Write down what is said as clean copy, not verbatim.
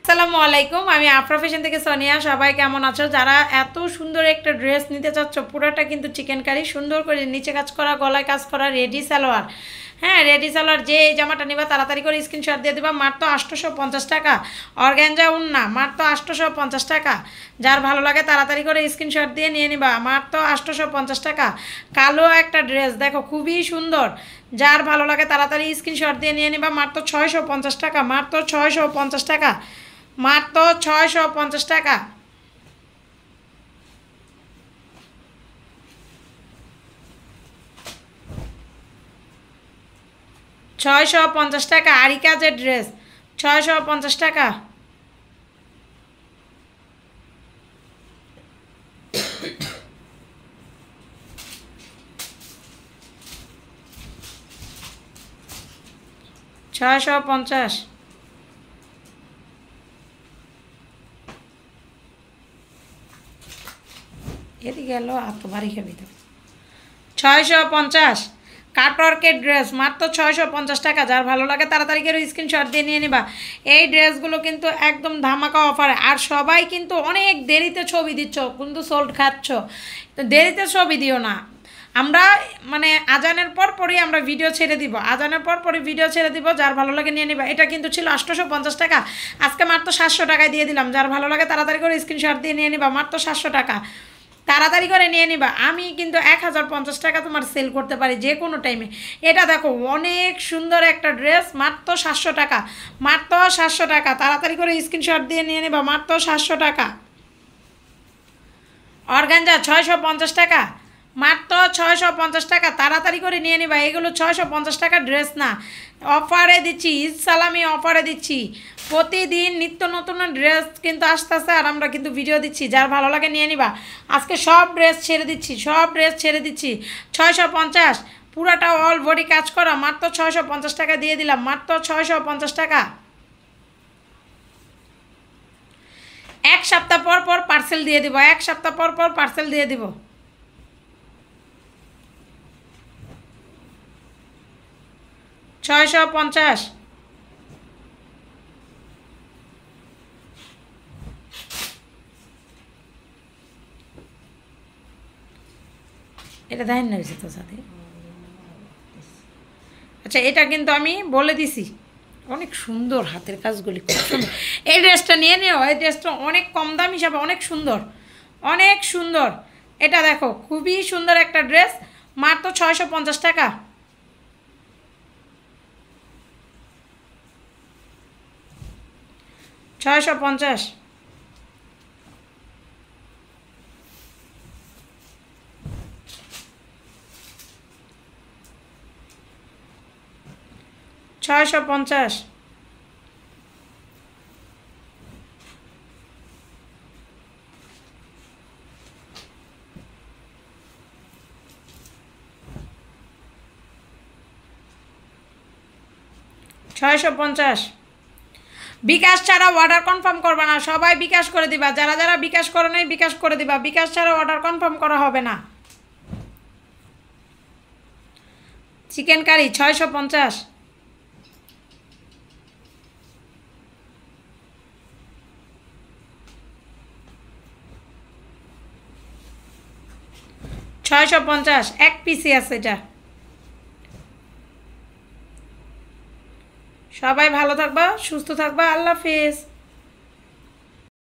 আসসালামু আলাইকুম। আমি আফরা ফ্যাশন থেকে সোনিয়া। সবাই কেমন আছো? যারা এত সুন্দর একটা ড্রেস নিতে চাচ্ছ, পুরোটা কিন্তু চিকেন কারি, সুন্দর করে নিচে কাজ করা, গলায় কাজ করা, রেডি সালোয়ার। হ্যাঁ, রেডি সালোয়ার। যে এই জামাটা নিবা তাড়াতাড়ি করে স্ক্রিনশট দিয়ে দেবা। মাত্র 850 টাকা। অর্গ্যানজা উন্না মাত্র 850 টাকা। যার ভালো লাগে তাড়াতাড়ি করে স্ক্রিনশট দিয়ে নিয়ে নিবা। মাত্র 850 টাকা। কালো একটা ড্রেস দেখো, খুবই সুন্দর। যার ভালো লাগে তাড়াতাড়ি স্ক্রিনশট দিয়ে নিয়ে নিবা। মাত্র 650 টাকা। মাত্র 650 টাকা। মাত্র 650 টাকা। 650 টাকা। আরি কাজের ড্রেস 650 টাকা। ছয়শো পঞ্চাশ। এদিকে গেল এত বাড়ি খাবি তো। 650 কাটওয়ার্কের ড্রেস মাত্র 650 টাকা। যার ভালো লাগে তাড়াতাড়ি করে স্ক্রিনশট দিয়ে নিয়ে নিবা। এই ড্রেসগুলো কিন্তু একদম ধামাকা অফারে। আর সবাই কিন্তু অনেক দেরিতে ছবি দিচ্ছ, কিন্তু সোল্ড খাচ্ছ। তো দেরিতে ছবি দিও না। আমরা মানে আজানের পর পরই আমরা ভিডিও ছেড়ে দিব। আজানের পর পরই ভিডিও ছেড়ে দিব। যার ভালো লাগে নিয়ে নিবা। এটা কিন্তু ছিল 850 টাকা, আজকে মাত্র 700 টাকায় দিয়ে দিলাম। যার ভালো লাগে তাড়াতাড়ি করে স্ক্রিনশট দিয়ে নিয়ে নিবা। মাত্র 700 টাকা। তাড়াতাড়ি করে নিয়ে নিবা। আমি কিন্তু 1050 টাকা তোমার সেল করতে পারি যে কোনো টাইমে। এটা দেখো, অনেক সুন্দর একটা ড্রেস, মাত্র 700 টাকা। মাত্র 700 টাকা। তাড়াতাড়ি করে স্ক্রিনশট দিয়ে নিয়ে নিবা। মাত্র 700 টাকা। অর্গানজা 650 টাকা। মাত্র 650 টাকা। তাড়াতাড়ি করে নিয়ে নিবা। এগুলো 650 টাকা ড্রেস না, অফারে দিচ্ছি। ঈদ সালামি অফারে দিচ্ছি। প্রতিদিন নিত্য নতুন ড্রেস কিন্তু আসতেছে, আর আমরা কিন্তু ভিডিও দিচ্ছি। যার ভালো লাগে নিয়ে নিবা। আজকে সব ড্রেস ছেড়ে দিচ্ছি, সব ড্রেস ছেড়ে দিচ্ছি। 650 পুরাটা অল বডি কাজ করা। মাত্র 650 টাকা দিয়ে দিলাম। মাত্র 650 টাকা। এক সপ্তাহ পর পর পার্সেল দিয়ে দিব। এক সপ্তাহ পর পর পার্সেল দিয়ে দিব। 650। এটা দেখেন না হয়েছে তো সাথে। আচ্ছা, এটা কিন্তু আমি বলে দিছি। অনেক সুন্দর হাতের কাজগুলি, খুব সুন্দর। এই ড্রেসটা নিয়ে নিও। এই ড্রেসটা অনেক কম দাম হিসাবে অনেক সুন্দর, অনেক সুন্দর। এটা দেখো, খুবই সুন্দর একটা ড্রেস। মাত্র 650 টাকা। 650। 650। 650। বিকাশ ছাড়া অর্ডার কনফার্ম করবে না। সবাই বিকাশ করে দিবা। যারা যারা বিকাশ করে নাই বিকাশ করে দিবা। বিকাশ ছাড়া অর্ডার কনফার্ম করা হবে না। Chicken curry 650। 650 এক পিসি আছে এটা। সবাই ভালো থাকবা, সুস্থ থাকবা। আল্লাহ হাফেজ।